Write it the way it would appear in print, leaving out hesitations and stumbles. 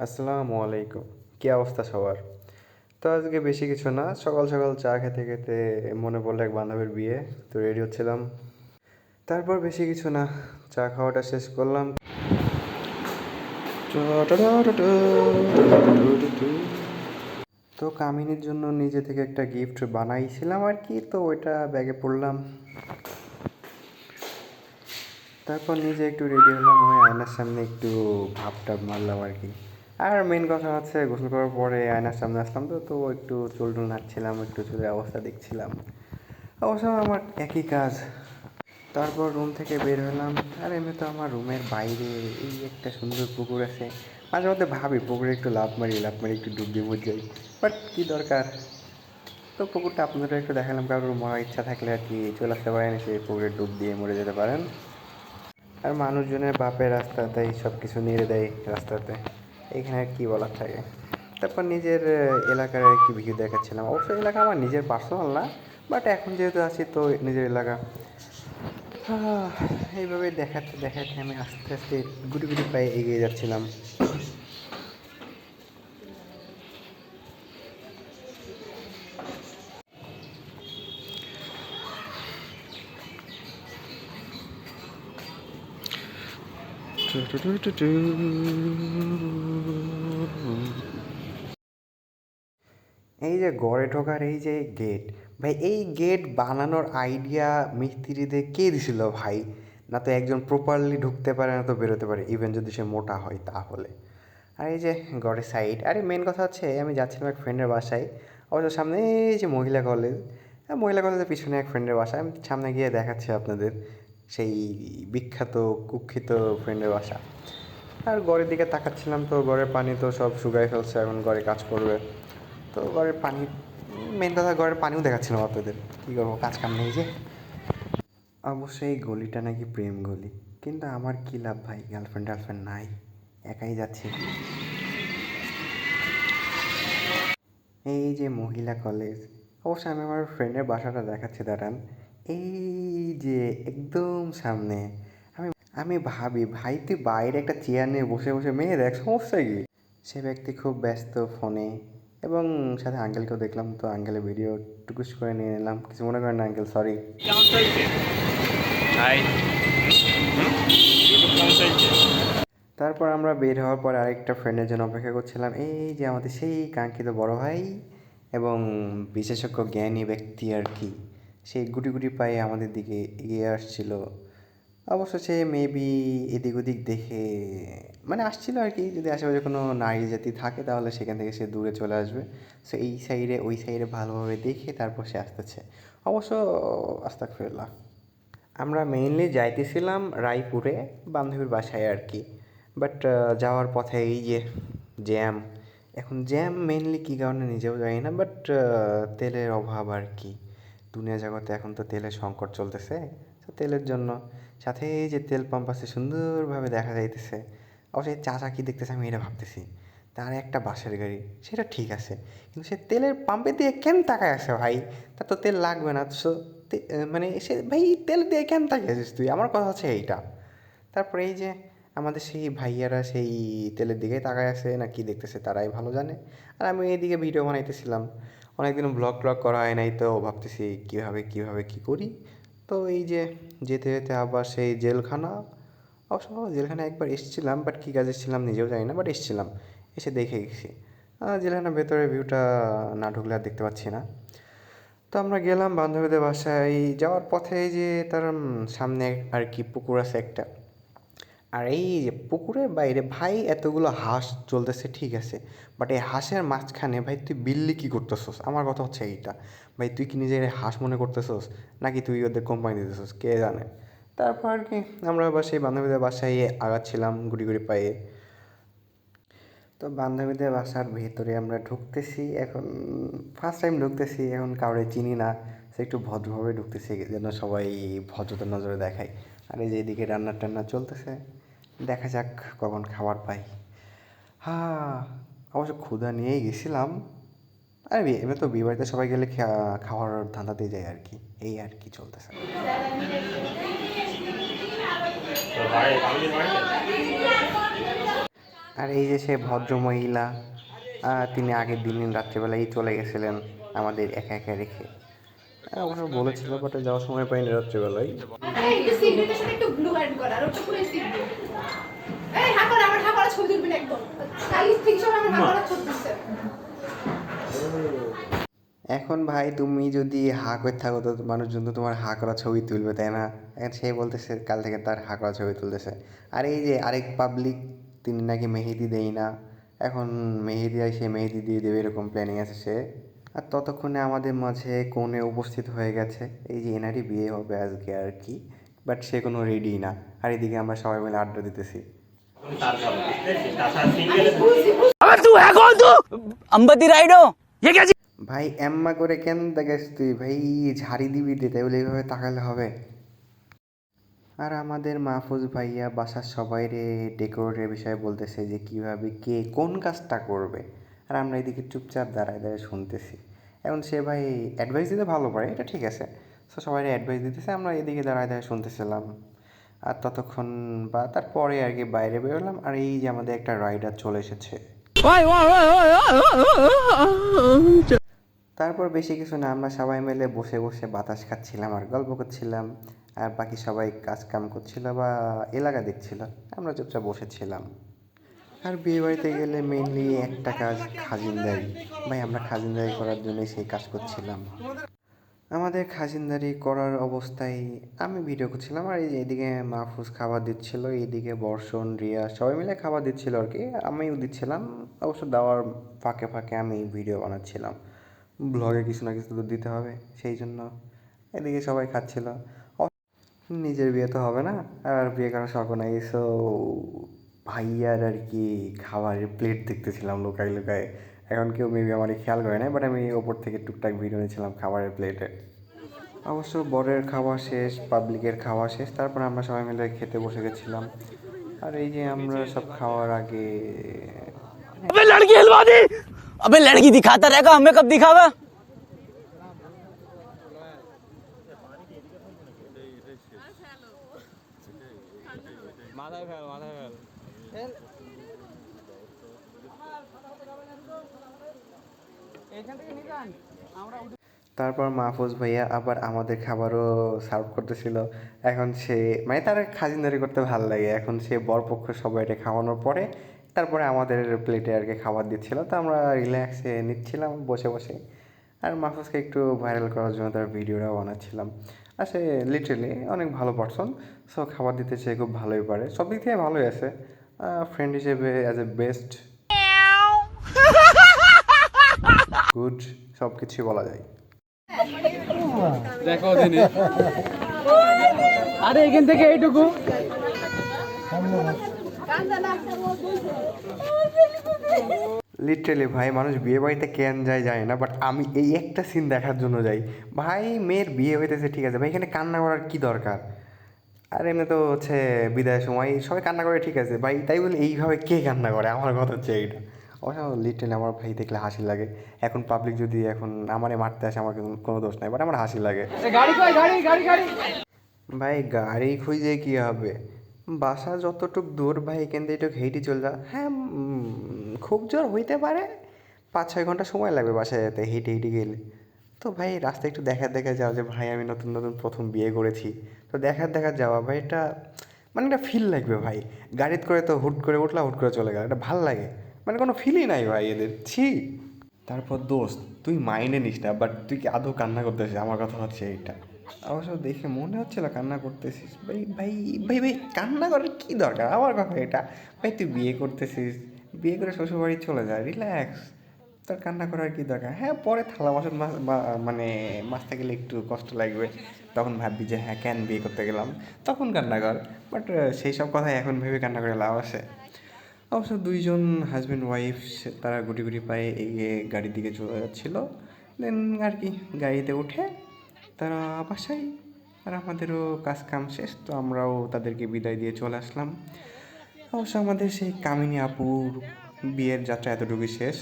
আসসালামু আলাইকুম। কী অবস্থা সবার? তো আজকে বেশি কিছু না, সকাল সকাল চা খেতে খেতে মনে পড়লো এক বান্ধবীর বিয়ে, তো রেডি হচ্ছিলাম। তারপর বেশি কিছু না, চা খাওয়াটা শেষ করলাম। তো কামিনীর জন্য নিজে থেকে একটা গিফট বানাইছিলাম আর কি, তো ওইটা ব্যাগে পড়লাম। তারপর নিজে একটু রেডি হলাম, হয়ে আয়নার সামনে একটু ভাবটাব মারলাম আর কি। আর মেন কথা হচ্ছে গোসল করার পরে আয়নার সামনে আসলাম, তো একটু চুল টুল নাড়ছিলাম, একটু চুলের অবস্থা দেখছিলাম। অবশ্য আমার একই কাজ। তারপর রুম থেকে বের হলাম। আর এমনি তো আমার রুমের বাইরে এই একটা সুন্দর পুকুর আছে। মাঝে মধ্যে ভাবি পুকুরে একটু লাফ মারি একটু ডুব দিয়ে মরে যাই, বাট কী দরকার। তো পুকুরটা আপনাদের একটু দেখালাম, কারোর মরার ইচ্ছা থাকলে আর কি চলে আসতে পারেন, সেই পুকুরে ডুব দিয়ে মরে যেতে পারেন। আর মানুষজনের বাপের রাস্তাতেই সব কিছু নেড়ে দেয় রাস্তাতে, এখানে আর কী বলার থাকে। তারপর নিজের এলাকার আর কি ভিউ দেখাচ্ছিলাম। অবশ্যই এলাকা আমার নিজের পার্সোনাল না, বাট এখন যেহেতু আছি তো নিজের এলাকা। এইভাবে দেখাতে দেখাতে আমি আস্তে আস্তে গুটি গুটি পায়ে এগিয়ে যাচ্ছিলাম। এই যে গড়ে ঢোকার এই যে গেট, ভাই এই গেট বানানোর আইডিয়া মিস্ত্রিদের কে দিছিল ভাই? না তো একজন প্রপারলি ঢুকতে পারে, না তো বেরোতে পারে, ইভেন যদি সে মোটা হয় তাহলে। আর এই যে গড়ের সাইড, আরে মেন কথা হচ্ছে আমি যাচ্ছিলাম এক ফ্রেন্ডের বাসায়। অবশ্য সামনে এই যে মহিলা কলেজ, হ্যাঁ মহিলা কলেজের পিছনে এক ফ্রেন্ডের বাসায়, আমি সামনে গিয়ে দেখাচ্ছি আপনাদের সেই বিখ্যাত কুখ্যাত ফ্রেন্ডের বাসা। আর গড়ের দিকে তাকাচ্ছিলাম, তো গড়ের পানি তো সব শুকায় ফেলছে, এখন গড়ে কাজ করবে। তো ঘরের পানি, মেন কথা ঘরের পানিও দেখাচ্ছিলাম আপনাদের, কী করবো, কাজ কাম নেই যে। অবশ্যই এই গলিটা নাকি প্রেম গলি, কিন্তু আমার কী লাভ ভাই, গার্লফ্রেন্ড নাই, একাই যাচ্ছি। এই যে মহিলা কলেজ, অবশ্য আমি আমার ফ্রেন্ডের বাসাটা দেখাচ্ছি, দাঁড়ান। এই যে একদম সামনে। আমি আমি ভাবি ভাই তুই বাইরে একটা চেয়ার নিয়ে বসে বসে মেয়ে দেখ, সমস্যা কি? সে ব্যক্তি খুব ব্যস্ত ফোনে, এবং সাথে আঙ্কেলকেও দেখলাম, তো আঙ্কেলের ভিডিও টুকুস করে নিয়ে নিলাম। কিছু মনে করেন না আঙ্কেল, সরি। কেমন চলছে? হাই। ইউটিউব কেমন চলছে? তারপর আমরা বের হওয়ার পর আরেকটা ফ্রেন্ডের জন্য অপেক্ষা করছিলাম, এই যে আমাদের সেই কাঙ্ক্ষিত বড় ভাই এবং বিশেষজ্ঞ জ্ঞানী ব্যক্তি আর কি, সেই গুটি গুটি পায়ে আমাদের দিকে এগিয়ে আসছিল। অবশ্য সে মেবি এদিক ওদিক দেখে মানে আসছিল আর কি, যদি আশেপাশে কোনো নারী জাতি থাকে তাহলে সেখান থেকে সে দূরে চলে আসবে। সো এই সাইডে ওই সাইডে ভালোভাবে দেখে তারপর সে আসতেছে। অবশ্য আস্তাগফিরুল্লাহ। আমরা মেইনলি যাইতেছিলাম রায়পুরে, বান্ধবীর বাসায় আর কি। বাট যাওয়ার পথে এই যে জ্যাম। এখন জ্যাম মেইনলি কী কারণে নিজেও জানি না, বাট তেলের অভাব আর কি। দুনিয়া জগতে এখন তো তেলের সংকট চলতেছে, তো তেলের জন্য। সাথে এই যে তেল পাম্প আছে সুন্দরভাবে দেখা যাইতেছে। অবশ্যই চাচা কী দেখতেছে আমি এটা ভাবতেছি, তার একটা বাসের গাড়ি সেটা ঠিক আছে, কিন্তু সে তেলের পাম্পে দিয়ে কেন তাকায় আছে ভাই? তার তো তেল লাগবে না, সো মানে সে ভাই তেল দিয়ে কেন তাকিয়ে আছিস তুই, আমার কথা হচ্ছে এইটা। তারপরে এই যে আমাদের সেই ভাইয়ারা সেই তেলের দিকেই তাকায় আছে না কি দেখতেছে তারাই ভালো জানে। আর আমি এইদিকে ভিডিও বানাইতেছিলাম, অনেকদিন ব্লগ ট্লগ করা হয় নাই, তো ভাবতেছি কীভাবে কীভাবে কী করি। তো এই যে যেতে যেতে আবার সেই জেলখানা, অবশ্য জেলখানায় একবার এসেছিলাম, বাট কী কাজে এসেছিলাম নিজেও জানি না, বাট এসেছিলাম, এসে দেখে গেছি। জেলখানার ভেতরে ভিউটা না ঢুকলে আর দেখতে পাচ্ছি না। তো আমরা গেলাম বান্ধবীদের বাসায়, যাওয়ার পথে এই যে তার সামনে আর কি পুকুর আছে একটা। আর এই যে পুকুরের বাইরে ভাই এতগুলো হাঁস চলতেছে ঠিক আছে, বাট এই হাঁসের মাঝখানে ভাই তুই বিল্লি কী করতেছস, আমার কথা হচ্ছে এইটা। ভাই তুই কি নিজের হাঁস মনে করতেছস, নাকি তুই ওদের কোম্পানি দিতেছস, কে জানে। তারপর আর কি আমরা আবার সেই বান্ধবীদের বাসায় আগাচ্ছিলাম গুটি গুটি পায়ে। তো বান্ধবীদের বাসার ভেতরে আমরা ঢুকতেছি এখন, ফার্স্ট টাইম ঢুকতেছি, এখন কাউরে চিনি না, সে একটু ভদ্রভাবে ঢুকতেছি যেন সবাই ভদ্রতার নজরে দেখায়। আর এই যে এদিকে রান্না টান্না চলতেছে, দেখা যাক কখন খাবার পাই। হ্যাঁ, অবশ্য ক্ষুধা নিয়েই গেছিলাম। আর এমনি তো বিয়ে বাড়িতে সবাই গেলে খাওয়ার ধান্দাতেই যায় আর কি, এই আর কি চলতেছে। তো ভাই আমি বাড়িতে। আর এই যে সে ভদ্র মহিলা, তিনি আগের দিন রাত্রিবেলাই চলে গেছিলেন আমাদের একা একা রেখে। অবশ্য বলেছিল, বাট যাওয়ার সময় পাইনি রাত্রিবেলায়। এখন ভাই তুমি যদি হা করে থাকো তো মানুষজন তো তোমার হা করা ছবি তুলবে, তাই না? এখন সে বলতেছে কাল থেকে তার হা করা ছবি তুলতেছে। আর এই যে আরেক পাবলিক, তিনি নাকি মেহেদি দেয় না, এখন মেহেদি সে মেহেদি দিয়ে দেবে এরকম প্ল্যানিং আছে সে। আর ততক্ষণে আমাদের মাঝে কনে উপস্থিত হয়ে গেছে, এই যে এনারই বিয়ে হবে আজকে আর কি, বাট সে কোনো রেডি না। আর এদিকে আমরা সবাই মিলে আড্ডা দিতেছি। अबे तू है कौन तू अंबती राइडो ये क्या ভাই এম্মা করে কেন দেখাস তুই ভাই, ঝাড়ি দিবি দে, তাই বলে এইভাবে তাকালে হবে? আর আমাদের মাহফুজ ভাইয়া বাসার সবাইরে ডেকোরেটের বিষয়ে বলতেছে যে কীভাবে কে কোন কাজটা করবে, আর আমরা এদিকে চুপচাপ দাঁড়ায় দাঁড়ায় শুনতেছি। এখন সে ভাই অ্যাডভাইস দিতে ভালো পারে, এটা ঠিক আছে। সো সবাই অ্যাডভাইস দিতেছে, আমরা এদিকে দাঁড়ায় দাঁড়ায় শুনতেছিলাম। আর ততক্ষণ বা তারপরে আর কি বাইরে বেরোলাম, আর এই যে আমাদের একটা রাইডার চলে এসেছে। তারপর বেশি কিছু না, আমরা সবাই মিলে বসে বসে বাতাস খাচ্ছিলাম আর গল্প করছিলাম, আর বাকি সবাই কাজ কাম করছিল বা এলাকা দেখছিল, আমরা চুপচাপ বসেছিলাম। আর বিয়ে বাড়িতে গেলে মেইনলি একটা কাজ, খাজিনদারি। ভাই আমরা খাজিনদারি করার জন্যই সেই কাজ করছিলাম। আমাদের খাজিনদারি করার অবস্থায় আমি ভিডিও করছিলাম, আর এই যে এদিকে মাহফুজ খাবার দিচ্ছিল, এইদিকে বর্ষণ রিয়া সবাই মিলে খাবার দিচ্ছিল আর কি, আমিও দিচ্ছিলাম। অবশ্য দেওয়ার ফাঁকে ফাঁকে আমি ভিডিও বানাচ্ছিলাম, ব্লগে কিছু না কিছু তো দিতে হবে, সেই জন্য এদিকে সবাই খাচ্ছিল। নিজের বিয়ে তো হবে না, আর বিয়ে করার শখ নাই, সো ভাইয়ার আর কি খাবারের প্লেট দেখতেছিলাম লুকায় লুকায়। এখন কেউ মেবি আমার খেয়াল করে নাই, বাট আমি ওপর থেকে টুকটাক ভিডিও নিয়েছিলাম খাবারের প্লেটে। অবশ্য বরের খাওয়া শেষ, পাবলিকের খাওয়া শেষ, তারপর আমরা সবাই মিলে খেতে বসে গেছিলাম। আর এই যে আমরা সব খাওয়ার আগে अबे लड़की हिलवा दी अबे लड़की दिखाता रहेगा हमें कब दिखावा তারপর মাহফুজ ভাইয়া আবার আমাদের খাবারও সার্ভ করতেছিল। এখন সে মানে তার খাজিনদারি করতে ভালো লাগে, এখন সে বরপক্ষ সবাইকে খাওয়ানোর পরে তারপরে আমাদের প্লেটে আর কি খাবার দিচ্ছিল, তো আমরা রিল্যাক্সে নিচ্ছিলাম বসে বসে। আর মাহফুজকে একটু ভাইরাল করার জন্য তার ভিডিওটাও বানাচ্ছিলাম। আর সে লিটারেলি অনেক ভালো পারসন, সো খাবার দিতে সে খুব ভালোই পারে, সব দিক থেকে ভালোই আছে। ফ্রেন্ড হিসেবে অ্যাজ এ বেস্ট, গুড, সব কিছুই বলা যায়। দেখো দিনে अरे एखान থেকে এইটুকু লিটারেলি ভাই মানুষ বিয়ে বাড়িতে কেন যায় যায় না, বাট আমি এই একটা সিন দেখার জন্য যাই। ভাই মেয়ের বিয়ে হইতেছে ঠিক আছে ভাই, এখানে কান্না করার কী দরকার? আর এমনি তো হচ্ছে বিদায়ের সময় সবাই কান্না করে ঠিক আছে ভাই, তাই বলে এইভাবে কে কান্না করে? আমার কথা হচ্ছে এইটা। অবশ্য লিটারেলি আমার ভাই দেখলে হাসি লাগে। এখন পাবলিক যদি এখন আমারে মারতে আসে, আমার কোনো দোষ নাই, বাট আমার হাসি লাগে। গাড়ি কই গাড়ি গাড়ি গাড়ি ভাই গাড়ি খুঁজে কী হবে, বাসা যতটুক দূর ভাই এখান থেকে একটু হেঁটে চলে যা। হ্যাঁ খুব জোর হইতে পারে 5-6 ঘন্টা সময় লাগবে বাসায় যেতে হেঁটে হেঁটে গেলে। তো ভাই রাস্তায় একটু দেখা দেখা যাওয়া যে ভাই আমি নতুন নতুন প্রথম বিয়ে করেছি, তো দেখা দেখা যাওয়া ভাই, এটা মানে একটা ফিল লাগবে ভাই। গাড়িতে করে তো হুট করে উঠলা হুট করে চলে গেল, এটা ভাল লাগে, মানে কোনো ফিলই নাই ভাই এদের, ছি। তারপর দোস্ত তুই মাইন্ডে নিস না, বাট তুই কি আদৌ কান্না করতেছিস? আমার কথা হচ্ছে এইটা। অবশ্য দেখে মনে হচ্ছিল কান্না করতেছিস ভাই, ভাই ভাই ভাই কান্না করার কী দরকার? আমার কথা এটা ভাই, তুই বিয়ে করতেছিস, বিয়ে করে শ্বশুরবাড়ি চলে যায়, রিল্যাক্স, তোর কান্না করার কী দরকার? হ্যাঁ পরে থালা বাসন মানে মাজতে গেলে একটু কষ্ট লাগবে, তখন ভাববি যে হ্যাঁ কেন বিয়ে করতে গেলাম, তখন কান্না কর। বাট সেই সব কথা এখন ভেবে কান্না করে লাভ আছে? অবশ্য দুইজন হাজব্যান্ড ওয়াইফ তারা গুটি গুটি পায়ে এগিয়ে গাড়ির দিকে চলে যাচ্ছিল। দেন আর কি গাড়িতে উঠে তারা বাসায়, আর আমাদেরও কাজ কাম শেষ, তো আমরাও তাদেরকে বিদায় দিয়ে চলে আসলাম। অবশ্য আমাদের সেই কামিনী আপুর বিয়ের যাত্রা এতটুকুই শেষ।